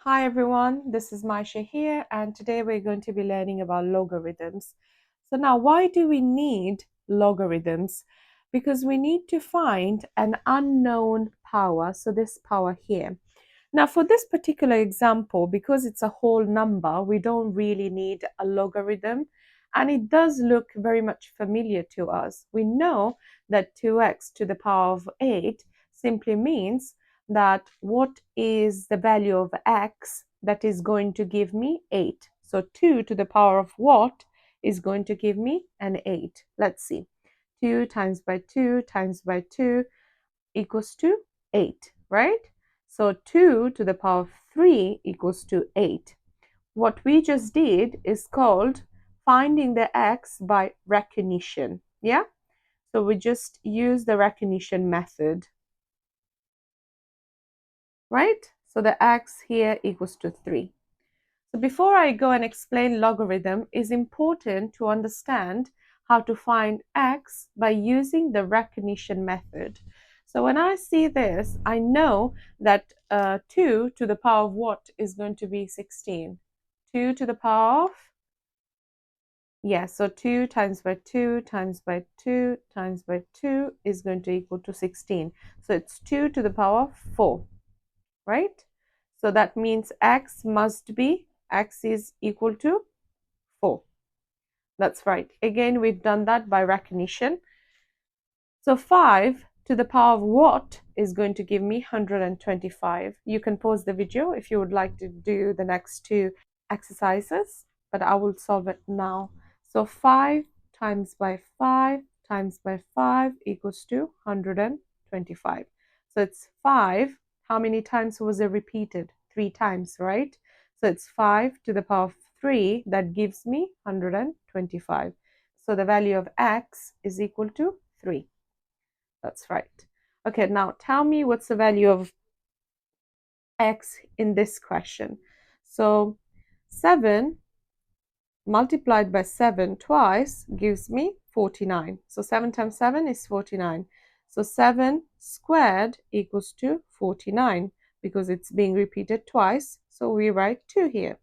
Hi everyone, this is Maisha here, and today we're going to be learning about logarithms. So now, why do we need logarithms? Because we need to find an unknown power, so this power here. Now for this particular example, because it's a whole number, we don't really need a logarithm, and it does look very much familiar to us. We know that 2x to the power of 8 simply means that what is the value of x that is going to give me 8. So 2 to the power of what is going to give me an 8. Let's see. 2 times by 2 times by 2 equals to 8, right? So 2 to the power of 3 equals to 8. What we just did is called finding the x by recognition, yeah? So we just use the recognition method, right? So the x here equals to 3. So before I go and explain logarithm, it's important to understand how to find x by using the recognition method. So when I see this, I know that 2 to the power of what is going to be 16? 2 to the power of, so 2 times by 2 times by 2 times by 2 is going to equal to 16. So it's 2 to the power of 4, right? So that means x is equal to 4. That's right. Again, we've done that by recognition. So 5 to the power of what is going to give me 125. You can pause the video if you would like to do the next two exercises, but I will solve it now. So 5 times by 5 times by 5 equals to 125. So it's 5. How many times was it repeated? 3 times, right? So it's 5 to the power of 3 that gives me 125. So the value of x is equal to 3. That's right. Okay, now tell me what's the value of x in this question. So 7 multiplied by 7 twice gives me 49. So 7 times 7 is 49. So 7 squared equals to 49 because it's being repeated twice. So we write 2 here.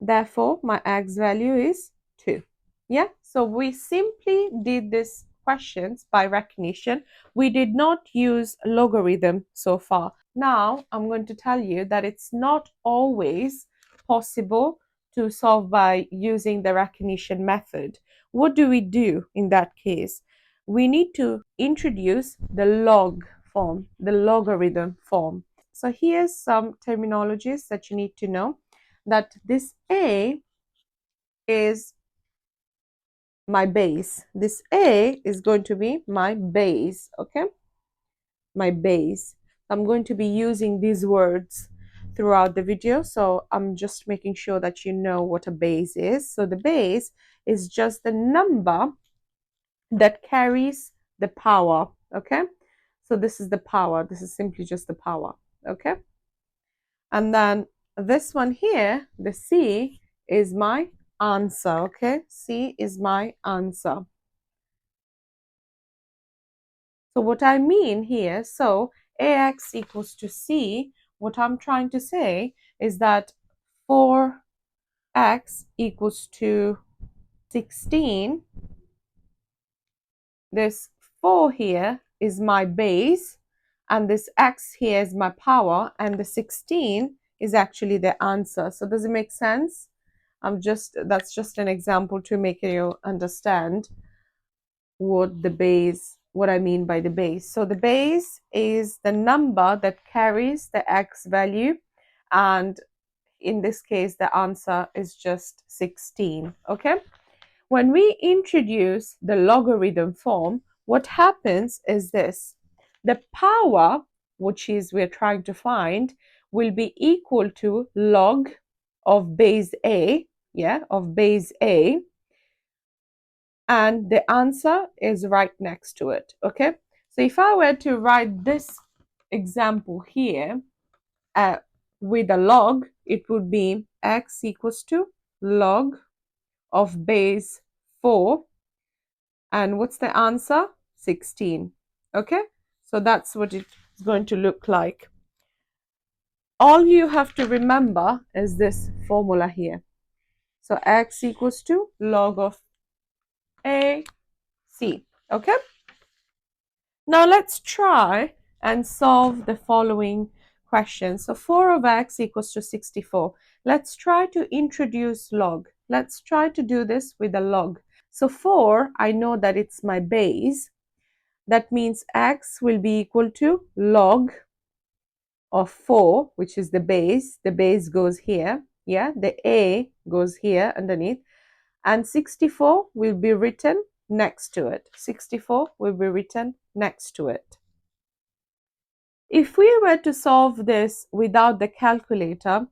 Therefore, my x value is 2. Yeah, so we simply did this questions by recognition. We did not use logarithm so far. Now, I'm going to tell you that it's not always possible to solve by using the recognition method. What do we do in that case? We need to introduce the log form, the logarithm form. So here's some terminologies that you need to know, that this a is my base. This a is going to be my base, okay? My base. I'm going to be using these words throughout the video, so I'm just making sure that you know what a base is. So the base is just the number that carries the power, okay? So this is the power. This is simply just the power, okay? And then this one here, the C, is my answer, okay? C is my answer. So what I mean here, so AX equals to C, what I'm trying to say is that 4x equals to 16, this 4 here is my base, and this x here is my power, and the 16 is actually the answer. So does it make sense? That's just an example to make you understand what I mean by the base. So the base is the number that carries the x value, and in this case the answer is just 16. Okay, when we introduce the logarithm form, what happens is this: the power, which is we're trying to find, will be equal to log of base a, of base a, and the answer is right next to it. Okay, so if I were to write this example here with a log, it would be x equals to log of base 4, and what's the answer? 16. Okay, so that's what it's going to look like. all you have to remember is this formula here. So x equals to log of a c. Okay, now let's try and solve the following question. So 4 of x equals to 64. Let's try to introduce log. Let's try to do this with a log. So 4, I know that it's my base. That means x will be equal to log of 4, which is the base. The base goes here. Yeah, the a goes here underneath. And 64 will be written next to it. 64 will be written next to it. If we were to solve this without the calculator,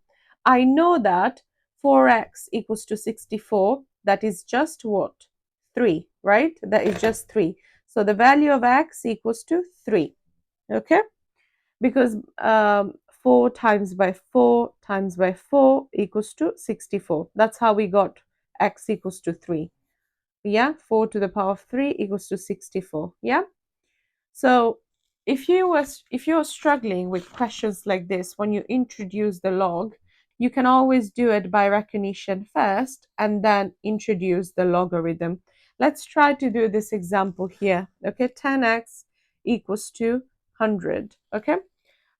I know that 4x equals to 64. That is just what? 3, right? That is just 3. So the value of x equals to 3. Okay? Because 4 times by 4 times by 4 equals to 64. That's how we got x equals to 3. Yeah, 4 to the power of 3 equals to 64. Yeah. So if you're struggling with questions like this, when you introduce the log, you can always do it by recognition first and then introduce the logarithm. Let's try to do this example here. Okay, 10x equals to 100. Okay,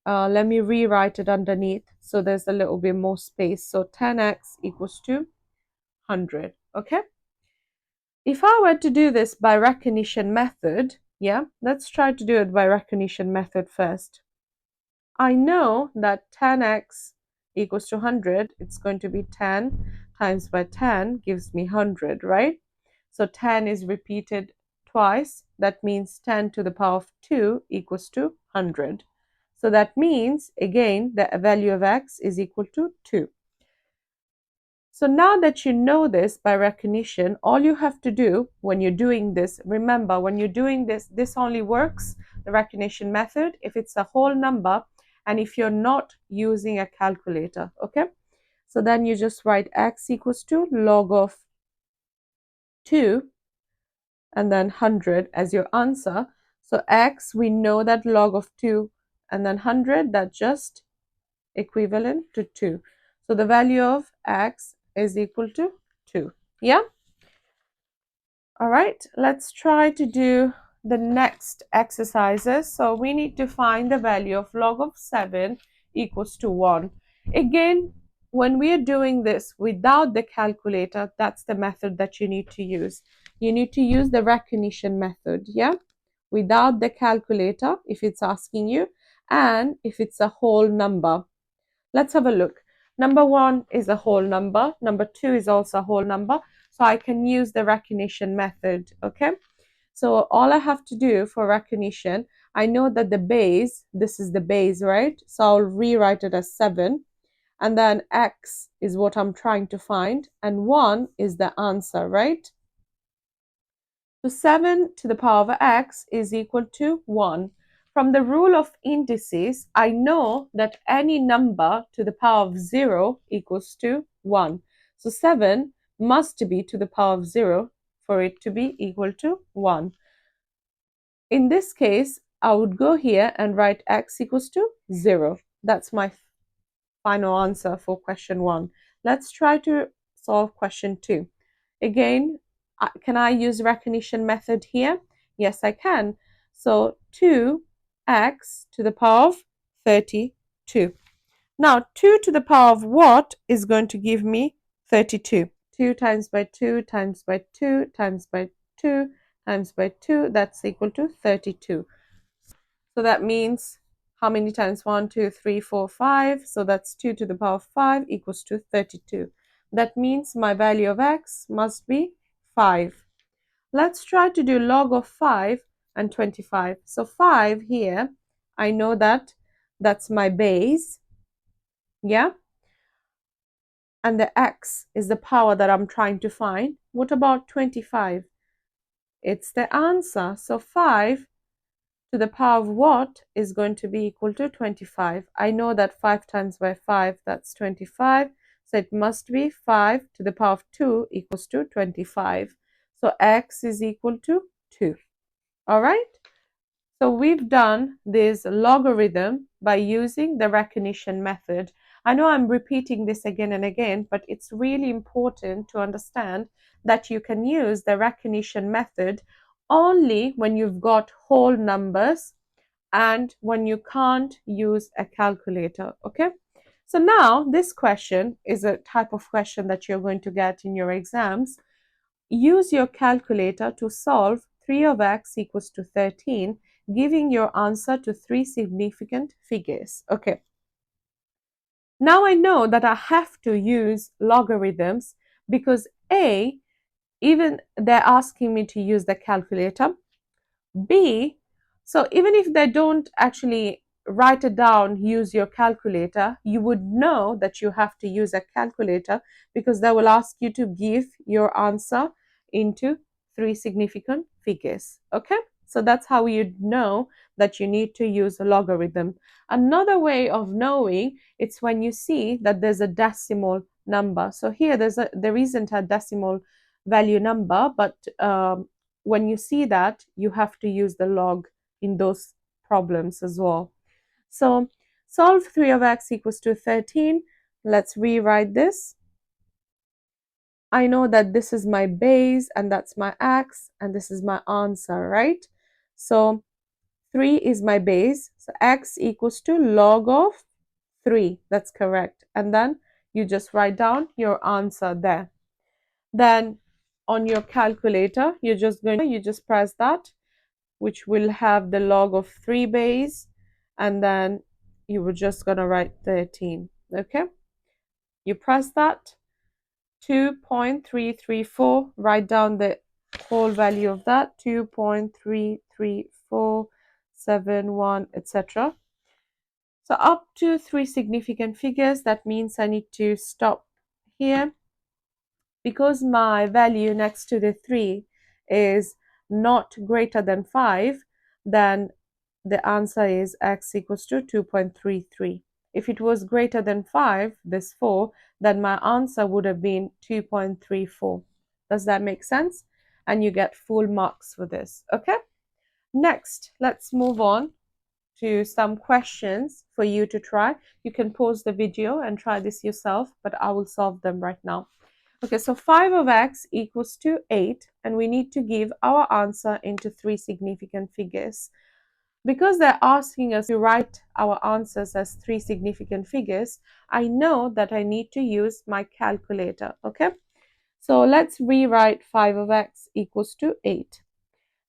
let me rewrite it underneath so there's a little bit more space. So 10x equals to 100. Okay, if I were to do this by recognition method, yeah, let's try to do it by recognition method first. I know that 10x equals to 100. It's going to be 10 times by 10 gives me 100, right? So 10 is repeated twice. That means 10 to the power of 2 equals to 100. So that means, again, the value of x is equal to 2. So now that you know this by recognition, all you have to do when you're doing this, remember when you're doing this, this only works, the recognition method, if it's a whole number and if you're not using a calculator, okay? So then you just write x equals to log of 2 and then 100 as your answer. So x, we know that log of 2 and then 100, that's just equivalent to 2. So the value of x is equal to 2. Yeah? All right, let's try to do the next exercises. So we need to find the value of log of 7 equals to 1. Again, when we are doing this without the calculator, that's the method that you need to use. You need to use the recognition method, yeah? Without the calculator, if it's asking you, and if it's a whole number. Let's have a look. Number 1 is a whole number. Number 2 is also a whole number. So I can use the recognition method, okay? So all I have to do for recognition, I know that the base, this is the base, right? So I'll rewrite it as 7. And then x is what I'm trying to find. And 1 is the answer, right? So 7 to the power of x is equal to 1. From the rule of indices, I know that any number to the power of 0 equals to 1. So 7 must be to the power of 0 for it to be equal to 1. In this case, I would go here and write x equals to 0. That's my final answer for question 1. Let's try to solve question 2. Again, can I use recognition method here? Yes, I can. So 2x to the power of 32. Now 2 to the power of what is going to give me 32? 2 times by 2 times by 2 times by 2 times by 2, that's equal to 32. So that means how many times? 1, 2, 3, 4, 5. So that's 2 to the power of 5 equals to 32. That means my value of x must be 5. Let's try to do log of 5 and 25. So 5 here, I know that that's my base. Yeah? And the x is the power that I'm trying to find. What about 25? It's the answer. So 5 to the power of what is going to be equal to 25. I know that 5 times by 5, that's 25. So it must be 5 to the power of 2 equals to 25. So x is equal to 2. All right. So we've done this logarithm by using the recognition method. I know I'm repeating this again and again, but it's really important to understand that you can use the recognition method only when you've got whole numbers and when you can't use a calculator. Okay, so now this question is a type of question that you're going to get in your exams. Use your calculator to solve 3 of x equals to 13, giving your answer to 3 significant figures. Okay, now I know that I have to use logarithms because A, even they're asking me to use the calculator. B, so even if they don't actually write it down, use your calculator, you would know that you have to use a calculator because they will ask you to give your answer into 3 significant figures. Okay, so that's how you'd know that you need to use a logarithm. Another way of knowing it's when you see that there's a decimal number. So here there isn't a decimal value number, but when you see that, you have to use the log in those problems as well. So solve 3 of x equals to 13. Let's rewrite this. I know that this is my base and that's my x and this is my answer, right? So 3 is my base. So x equals to log of 3. That's correct. And then you just write down your answer there. Then on your calculator, you just press that, which will have the log of 3 base, and then you were just gonna write 13. Okay, you press that, 2.334, write down the whole value of that, 2.33471, etc. So up to 3 significant figures. That means I need to stop here because my value next to the 3 is not greater than 5, then the answer is x equals to 2.33. If it was greater than 5, this 4, then my answer would have been 2.34. Does that make sense? And you get full marks for this. Okay? Next, let's move on to some questions for you to try. You can pause the video and try this yourself, but I will solve them right now. Okay, so 5 of x equals to 8, and we need to give our answer into 3 significant figures. Because they're asking us to write our answers as 3 significant figures, I know that I need to use my calculator, okay? So let's rewrite 5 of x equals to 8.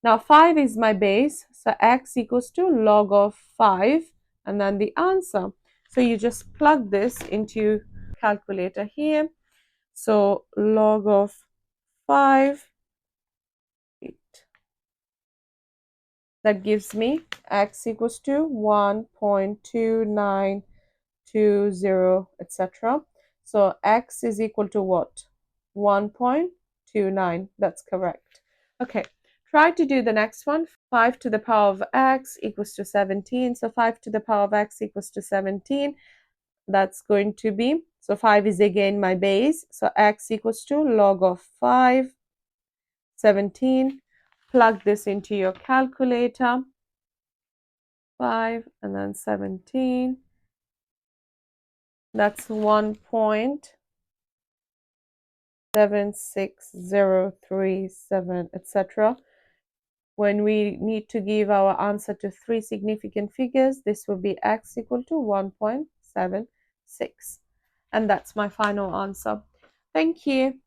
Now 5 is my base, so x equals to log of 5, and then the answer. So you just plug this into calculator here. So log of 5, 8. That gives me x equals to 1.2920, etc. So x is equal to what? 1.29. That's correct. Okay, try to do the next one. 5 to the power of x equals to 17. So 5 to the power of x equals to 17. That's going to be, so 5 is again my base. So x equals to log of 5, 17. Plug this into your calculator. 5 and then 17. That's 1.76037, etc. When we need to give our answer to 3 significant figures, this will be x equal to 1.76. And that's my final answer. Thank you.